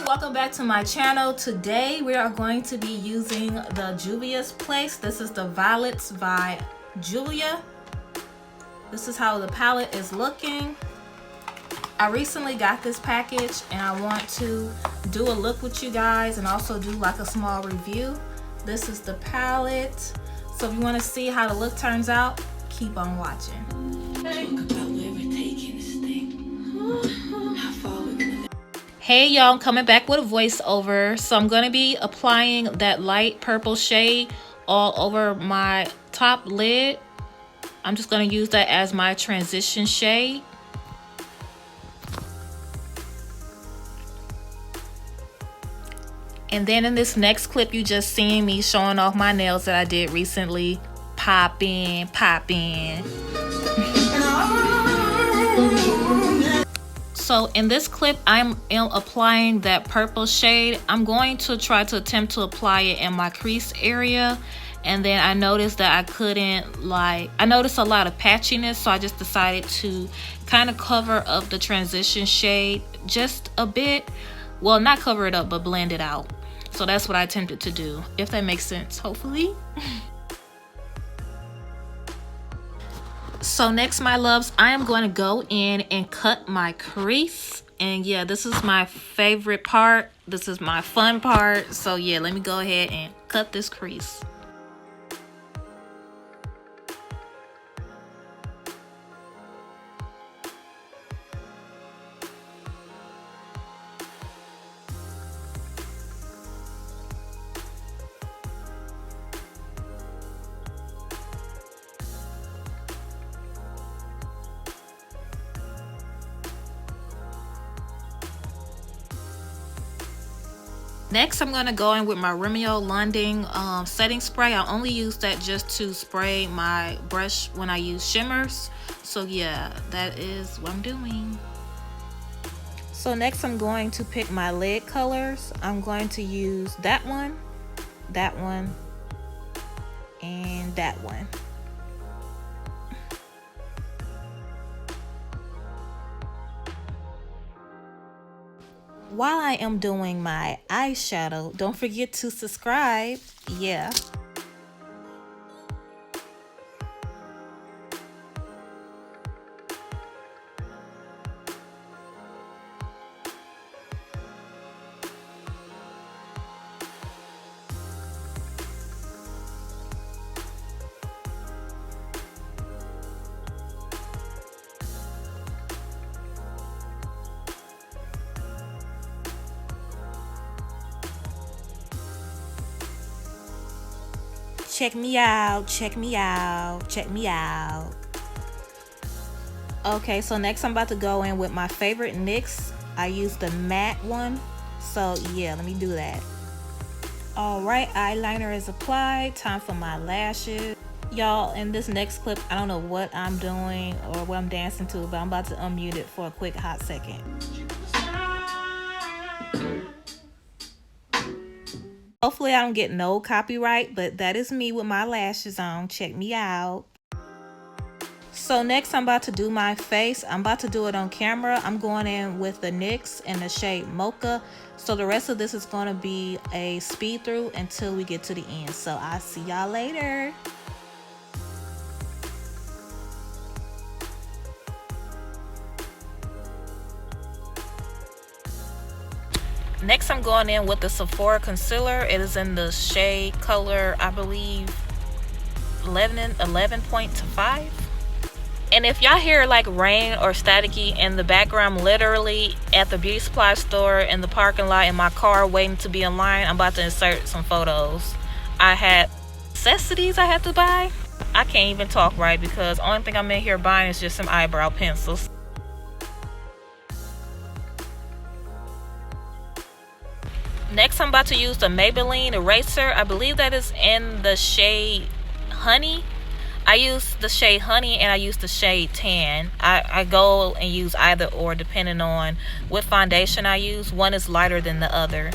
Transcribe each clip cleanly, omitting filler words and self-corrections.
welcome back to my channel. Today we are going to be using the Juvias Place. This is the Violets by Juvia. This is how the palette is looking. I recently got this package and I want to do a look with you guys and also do like a small review. This is the palette. So if you want to see how the look turns out, keep on watching. Hey y'all, I'm coming back with a voiceover. So I'm going to be applying that light purple shade all over my top lid. I'm just going to use that as my transition shade. And then in this next clip, you just seeing me showing off my nails that I did recently. Poppin'. So in this clip, I'm applying that purple shade. I'm going to try to attempt to apply it in my crease area. And then I noticed that I noticed a lot of patchiness. So I just decided to kind of cover up the transition shade just a bit. Well, not cover it up, but blend it out. So that's what I attempted to do, if that makes sense, hopefully. So next, my loves, I am going to go in and cut my crease. And yeah, this is my favorite part. This is my fun part. So yeah, let me go ahead and cut this crease. Next, I'm going to go in with my Rimmel London setting spray. I only use that just to spray my brush when I use shimmers. So yeah, that is what I'm doing. So next, I'm going to pick my lid colors. I'm going to use that one, and that one. While I am doing my eyeshadow, don't forget to subscribe. Yeah. Check me out. Okay, so next I'm about to go in with my favorite NYX. I use the matte one. So yeah, let me do that. Alright, eyeliner is applied. Time for my lashes. Y'all, in this next clip, I don't know what I'm doing or what I'm dancing to, but I'm about to unmute it for a quick hot second. Hopefully I don't get no copyright, but that is me with my lashes on. Check me out. So next I'm about to do my face. I'm about to do it on camera. I'm going in with the NYX in the shade Mocha. So the rest of this is going to be a speed through until we get to the end. So I'll see y'all later. Next, I'm going in with the Sephora concealer. It is in the shade color, I believe, 11.5. And if y'all hear like rain or staticky in the background, I'm literally at the beauty supply store in the parking lot in my car waiting to be in line. I'm about to insert some photos. I had necessities I had to buy. I can't even talk right because the only thing I'm in here buying is just some eyebrow pencils. Next, I'm about to use the Maybelline eraser. I believe that is in the shade Honey. I use the shade Honey and I use the shade Tan. I go and use either or depending on what foundation I use. One is lighter than the other.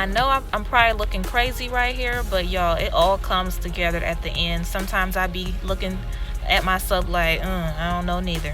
I know I'm probably looking crazy right here, but y'all, it all comes together at the end. Sometimes I be looking at myself like, I don't know neither.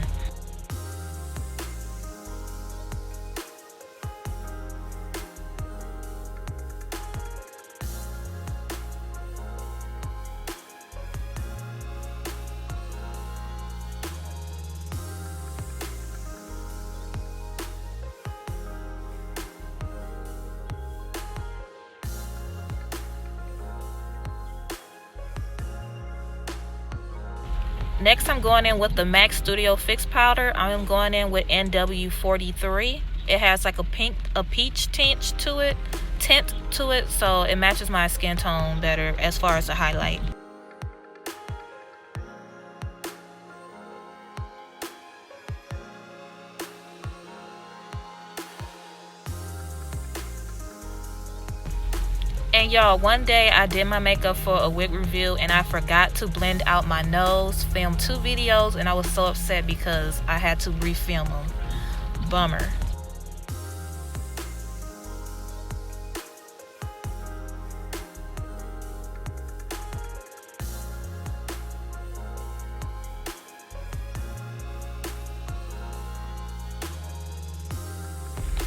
Next, I'm going in with the MAC Studio Fix powder. I'm going in with NW43. It has like a peach tint to it, so it matches my skin tone better as far as the highlight. And y'all, one day I did my makeup for a wig review and I forgot to blend out my nose, filmed 2 videos, and I was so upset because I had to refilm them. Bummer.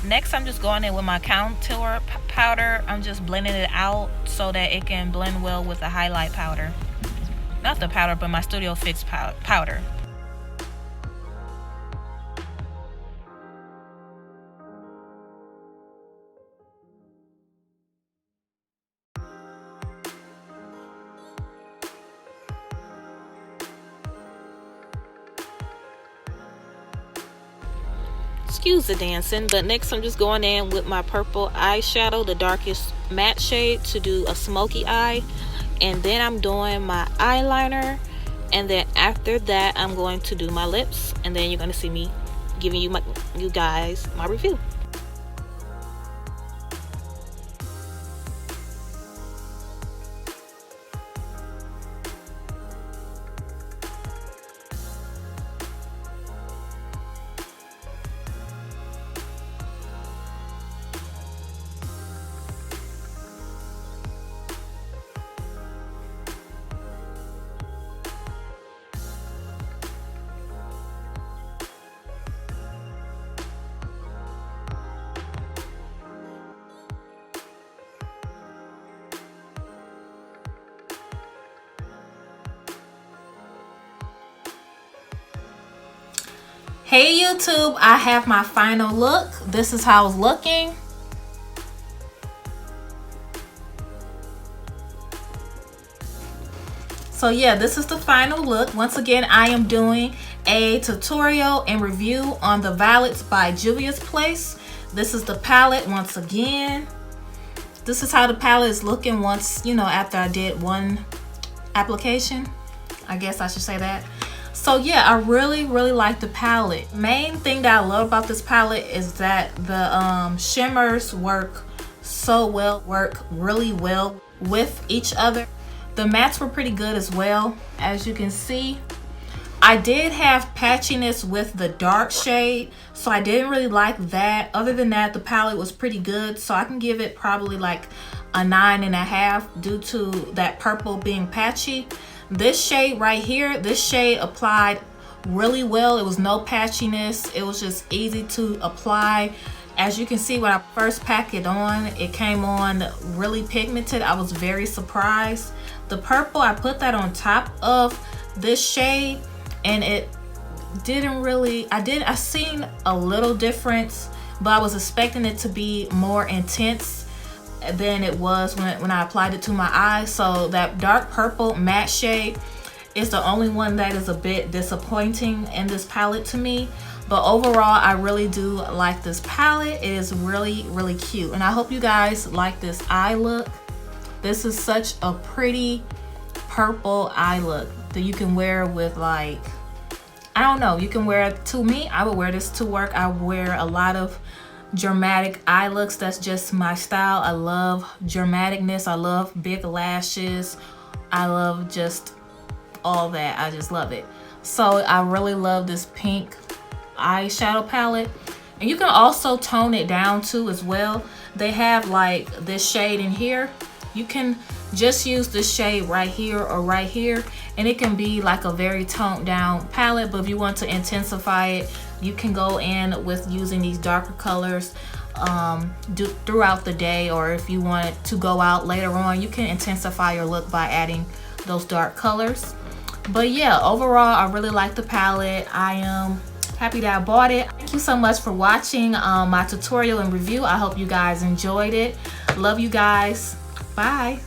Next, I'm just going in with my contour powder. I'm just blending it out so that it can blend well with the highlight powder. Not the powder, but my Studio Fix powder. Excuse the dancing, but next I'm just going in with my purple eyeshadow, the darkest matte shade, to do a smoky eye. And then I'm doing my eyeliner, and then after that I'm going to do my lips, and then you're going to see me giving you guys my review. Hey YouTube, I have my final look. This is how it's looking. So yeah, this is the final look. Once again, I am doing a tutorial and review on the Violets by Juvias Place. This is the palette once again. This is how the palette is looking once, after I did one application. I guess I should say that. So yeah, I really like the palette. Main thing that I love about this palette is that the shimmers work really well with each other. The mattes were pretty good as well. As you can see, I did have patchiness with the dark shade, so I didn't really like that. Other than that, the palette was pretty good, so I can give it probably like a 9.5 due to that purple being patchy. This shade right here, this shade applied really well. It was no patchiness. It was just easy to apply. As you can see, when I first packed it on, it came on really pigmented. I was very surprised. The purple, I put that on top of this shade, and it didn't really, I seen a little difference, but I was expecting it to be more intense than it was when I applied it to my eyes. So that dark purple matte shade is the only one that is a bit disappointing in this palette to me. But overall, I really do like this palette. It is really cute, and I hope you guys like this eye look. This is such a pretty purple eye look that you can wear with, like, I don't know, you can wear it, to me, I would wear this to work. I wear a lot of dramatic eye looks. That's just my style. I love dramaticness. I love big lashes. I love just all that. I just love it. So I really love this pink eyeshadow palette, and you can also tone it down too as well. they have like this shade in here. You can just use this shade right here or right here, and it can be like a very toned down palette. But if you want to intensify it, you can go in with using these darker colors throughout the day, or if you want to go out later on, you can intensify your look by adding those dark colors. But yeah, overall I really like the palette. I am happy that I bought it. Thank you so much for watching my tutorial and review. I hope you guys enjoyed it. Love you guys. Bye.